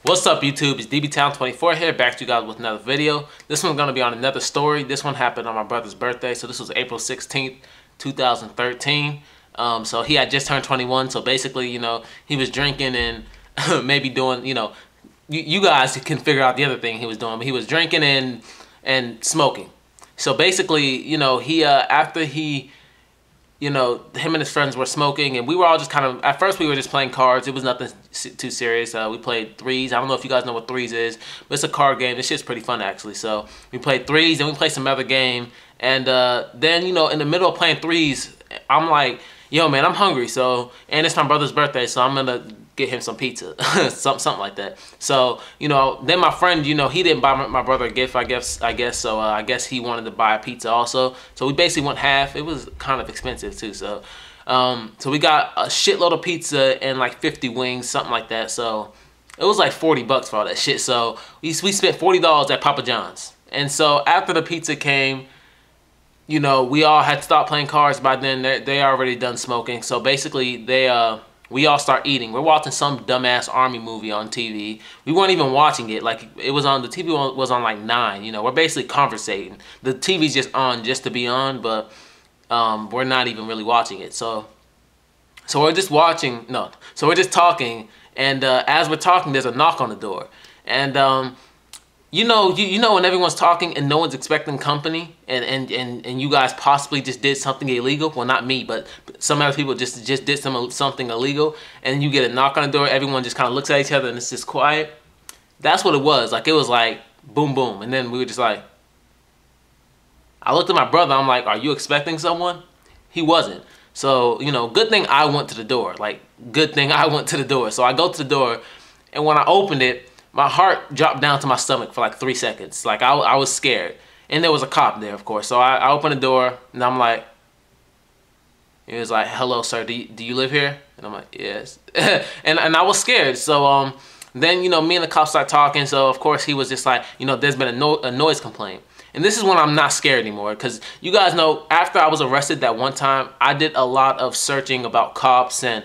What's up YouTube, it's DBTown24 here, back to you guys with another video. This one's going to be on another story. This one happened on my brother's birthday, so this was April 16th, 2013. So he had just turned 21, so basically, you know, he was drinking and maybe doing, you know, you guys can figure out the other thing he was doing, but he was drinking and smoking. So basically, you know, after he, you know, him and his friends were smoking, and we were all just kind of, at first we were just playing cards. It was nothing too serious. We played threes. I don't know if you guys know what threes is, but it's a card game. This shit's pretty fun, actually. So we played threes, and we played some other game. And then, you know, in the middle of playing threes, I'm like, yo, man, I'm hungry. So, and it's my brother's birthday, so I'm going to get him some pizza, something like that. So, you know, then my friend, you know, he didn't buy my brother a gift, I guess. So I guess he wanted to buy a pizza also. So we basically went half. It was kind of expensive too. So, so we got a shitload of pizza and like 50 wings, something like that. So it was like 40 bucks for all that shit. So we spent $40 at Papa John's. And so after the pizza came, you know, we all had to stop playing cards. By then, they already done smoking. So basically, we all start eating. We're watching some dumbass army movie on TV. We weren't even watching it. Like, it was on, the TV was on like 9. You know, we're basically conversating. The TV's just on just to be on, but we're not even really watching it. So we're just watching, no. So we're just talking, and as we're talking, there's a knock on the door. And you know when everyone's talking and no one's expecting company, and you guys possibly just did something illegal. Well, not me, but some other people just did something illegal, and you get a knock on the door. Everyone just kind of looks at each other and it's just quiet. That's what it was. Like, it was like boom, boom, and then we were just like. I looked at my brother. I'm like, "Are you expecting someone?" He wasn't. So, you know, good thing I went to the door. Like, good thing I went to the door. So I go to the door, and when I opened it, my heart dropped down to my stomach for like 3 seconds. Like, I was scared. And there was a cop there, of course. So I opened the door, and I'm like, he was like, "Hello, sir, do you live here?" And I'm like, "Yes." and I was scared. So then, you know, me and the cop start talking. So, of course, he was just like, you know, there's been a noise complaint. And this is when I'm not scared anymore, because you guys know, after I was arrested that one time, I did a lot of searching about cops and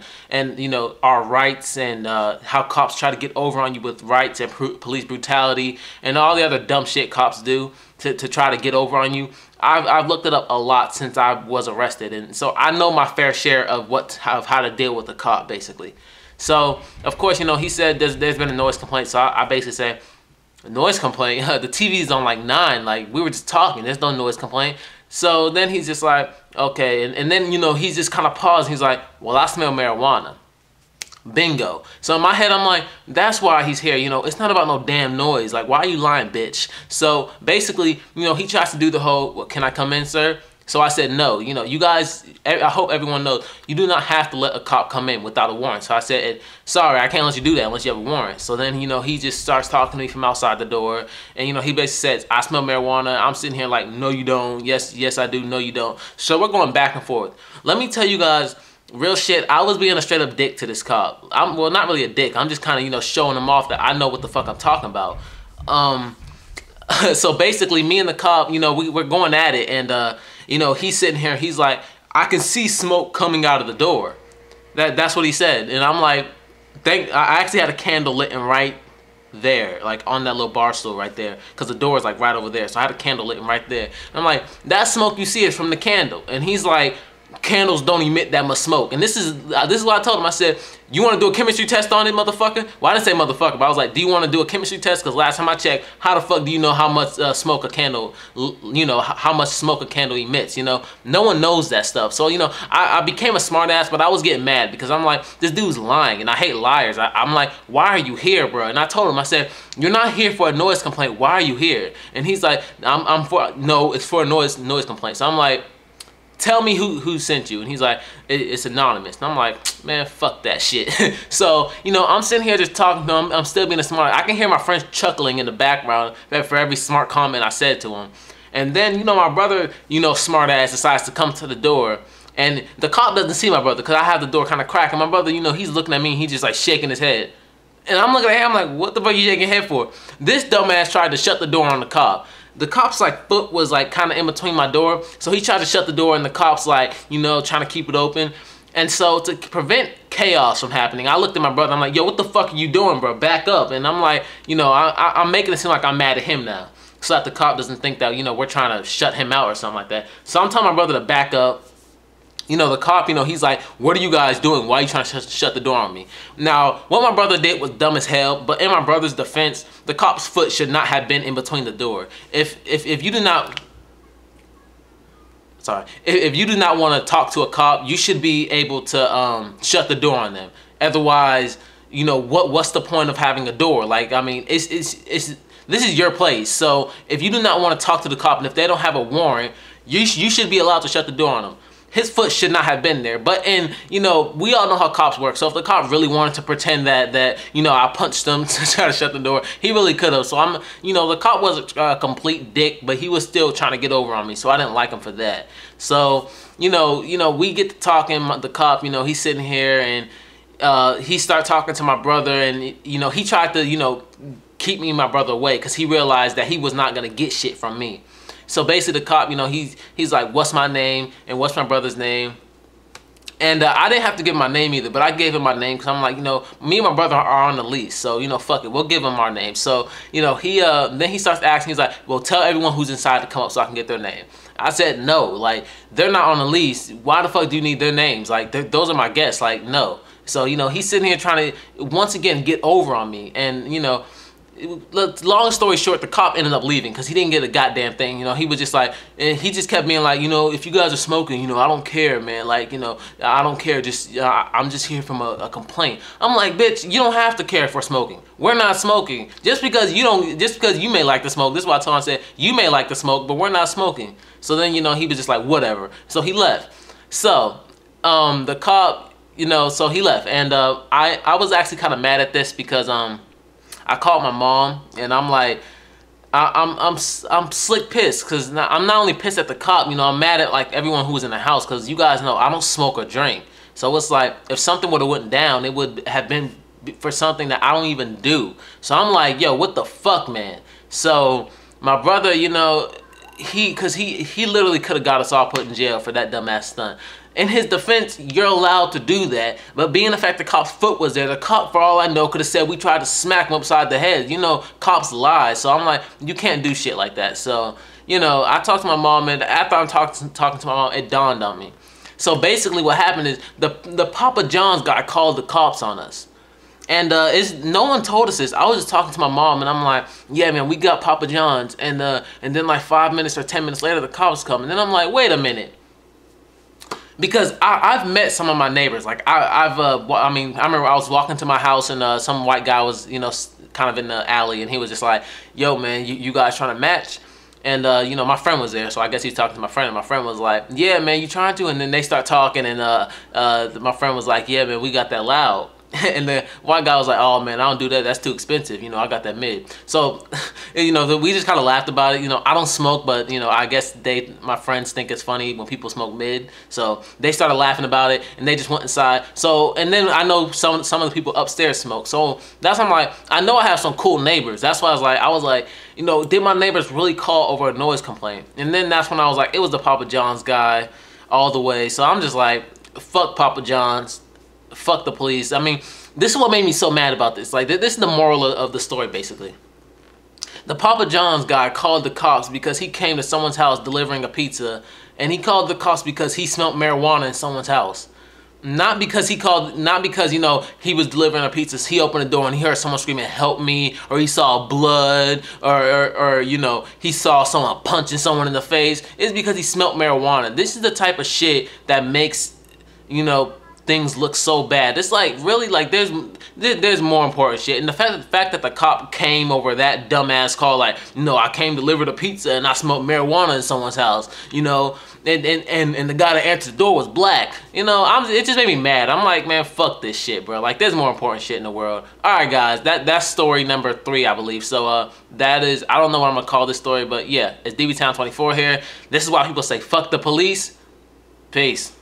you know, our rights, and how cops try to get over on you with rights and police brutality and all the other dumb shit cops do to try to get over on you. I've looked it up a lot since I was arrested, and so I know my fair share of how to deal with a cop, basically. So, of course, you know, he said there's been a noise complaint, so I basically said, "A noise complaint? The TV's on like 9. Like, we were just talking. There's no noise complaint." So then he's just like, "Okay." And then, you know, he's just kind of paused. He's like, "Well, I smell marijuana." Bingo. So in my head, I'm like, that's why he's here. You know, it's not about no damn noise. Like, why are you lying, bitch? So basically, you know, he tries to do the whole, "Well, can I come in, sir?" So I said, "No." You know, you guys, I hope everyone knows, you do not have to let a cop come in without a warrant. So I said, "Sorry, I can't let you do that unless you have a warrant." So then, you know, he just starts talking to me from outside the door. And, you know, he basically says, "I smell marijuana." I'm sitting here like, "No, you don't." "Yes, yes, I do." "No, you don't." So we're going back and forth. Let me tell you guys, real shit, I was being a straight up dick to this cop. Well, not really a dick. I'm just kind of, you know, showing him off that I know what the fuck I'm talking about. So basically, me and the cop, you know, we're going at it, and you know, he's sitting here, he's like, "I can see smoke coming out of the door." That's what he said. And I'm like, I actually had a candle lit right there, like on that little bar stool right there, because the door is like right over there. So I had a candle lit right there. And I'm like, "That smoke you see is from the candle." And he's like, "Candles don't emit that much smoke." And this is what I told him. I said, "You want to do a chemistry test on it, motherfucker?" Well, I didn't say motherfucker, but I was like, "Do you want to do a chemistry test? Because last time I checked, how the fuck do you know how much smoke a candle, you know, how much smoke a candle emits? You know, no one knows that stuff." So, you know, I became a smart ass, but I was getting mad because I'm like, this dude's lying, and I hate liars. I'm like, "Why are you here, bro?" And I told him, I said, "You're not here for a noise complaint. Why are you here?" And he's like, No, it's for a noise complaint." So I'm like, "Tell me who sent you." And he's like, "It's anonymous." And I'm like, "Man, fuck that shit." So, you know, I'm sitting here just talking to him. I'm still being a smart. I can hear my friends chuckling in the background for every smart comment I said to him. And then, you know, my brother, you know, smart ass decides to come to the door. And the cop doesn't see my brother because I have the door kind of cracked. And my brother, you know, he's looking at me and he's just like shaking his head. And I'm looking at him, I'm like, "What the fuck are you shaking your head for?" This dumbass tried to shut the door on the cop. The cop's like foot was like kind of in between my door, so he tried to shut the door, and the cop's like, you know, trying to keep it open. And so to prevent chaos from happening, I looked at my brother. I'm like, yo, what the fuck are you doing, bro? Back up. And I'm like, you know, I'm making it seem like I'm mad at him now, so that the cop doesn't think that, you know, we're trying to shut him out or something like that. So I'm telling my brother to back up. You know, the cop, you know, he's like, what are you guys doing? Why are you trying to shut the door on me? Now, what my brother did was dumb as hell, but in my brother's defense, the cop's foot should not have been in between the door. If you do not... Sorry. If you do not want to talk to a cop, you should be able to shut the door on them. Otherwise, you know, what's the point of having a door? Like, I mean, this is your place. So if you do not want to talk to the cop, and if they don't have a warrant, you should be allowed to shut the door on them. His foot should not have been there. But, and, you know, we all know how cops work. So if the cop really wanted to pretend that you know, I punched him to try to shut the door, he really could have. So you know, the cop was a complete dick, but he was still trying to get over on me. So I didn't like him for that. So, you know, we get to talking, the cop, you know, he's sitting here, and he started talking to my brother, and, you know, he tried to, you know, keep me and my brother away, because he realized that he was not going to get shit from me. So basically the cop, you know, he's like, what's my name and what's my brother's name? And I didn't have to give my name either, but I gave him my name because I'm like, you know, me and my brother are on the lease. So, you know, fuck it, we'll give him our name. So, you know, then he starts asking, he's like, well, tell everyone who's inside to come up so I can get their name. I said, no, like, they're not on the lease. Why the fuck do you need their names? Like, those are my guests. Like, no. So, you know, he's sitting here trying to, once again, get over on me. And, you know, long story short, the cop ended up leaving because he didn't get a goddamn thing. You know, he was just like, and he just kept being like, you know, if you guys are smoking, you know, I don't care, man. Like, you know, I don't care. Just, I'm just here from a complaint. I'm like, bitch, you don't have to care for smoking. We're not smoking. Just because you may like to smoke. This is why I told him, I said, you may like to smoke, but we're not smoking. So then, you know, he was just like, whatever. So he left. So, the cop, you know, so he left. And I was actually kind of mad at this because, I called my mom, and I'm like, I'm slick pissed, because I'm not only pissed at the cop, you know, I'm mad at like everyone who was in the house, because you guys know I don't smoke or drink. So it's like, if something would have went down, it would have been for something that I don't even do. So I'm like, yo, what the fuck, man? So my brother, you know, he literally could have got us all put in jail for that dumbass stunt. In his defense, you're allowed to do that, but being the fact the cop's foot was there, the cop, for all I know, could have said we tried to smack him upside the head. You know, cops lie. So I'm like, you can't do shit like that. So, you know, I talked to my mom, and after I'm talking to my mom, it dawned on me. So basically what happened is the Papa John's guy called the cops on us. And no one told us this. I was just talking to my mom, and I'm like, yeah, man, we got Papa John's. And then like 5 minutes or 10 minutes later, the cops come. And then I'm like, wait a minute. Because I've met some of my neighbors. Like, I mean, I remember I was walking to my house, and some white guy was, you know, kind of in the alley, and he was just like, yo, man, you guys trying to match? And, you know, my friend was there, so I guess he's talking to my friend, and my friend was like, yeah, man, you trying to? And then they start talking, and my friend was like, yeah, man, we got that loud. And the white guy was like, oh, man, I don't do that. That's too expensive. You know, I got that mid. So, you know, we just kind of laughed about it. You know, I don't smoke, but, you know, I guess my friends think it's funny when people smoke mid. So they started laughing about it, and they just went inside. So, and then I know some of the people upstairs smoke. So that's why I'm like, I know I have some cool neighbors. That's why I was like, you know, did my neighbors really call over a noise complaint? And then that's when I was like, it was the Papa John's guy all the way. So I'm just like, fuck Papa John's. Fuck the police. I mean, this is what made me so mad about this. Like, this is the moral of the story, basically. The Papa John's guy called the cops because he came to someone's house delivering a pizza, and he called the cops because he smelled marijuana in someone's house. Not because you know, he was delivering a pizza. He opened the door and he heard someone screaming, help me, or he saw blood, or you know, he saw someone punching someone in the face. It's because he smelled marijuana. This is the type of shit that makes, you know, things look so bad. It's like, really, like, there's more important shit. And the fact that the cop came over that dumbass call, like, no, I came to deliver the pizza and I smoked marijuana in someone's house, you know, and the guy that answered the door was black, you know, it just made me mad. I'm like, man, fuck this shit, bro. Like, there's more important shit in the world. All right, guys, that's story number 3, I believe. So that is, I don't know what I'm gonna call this story, but yeah, it's DBTown24 here. This is why people say fuck the police. Peace.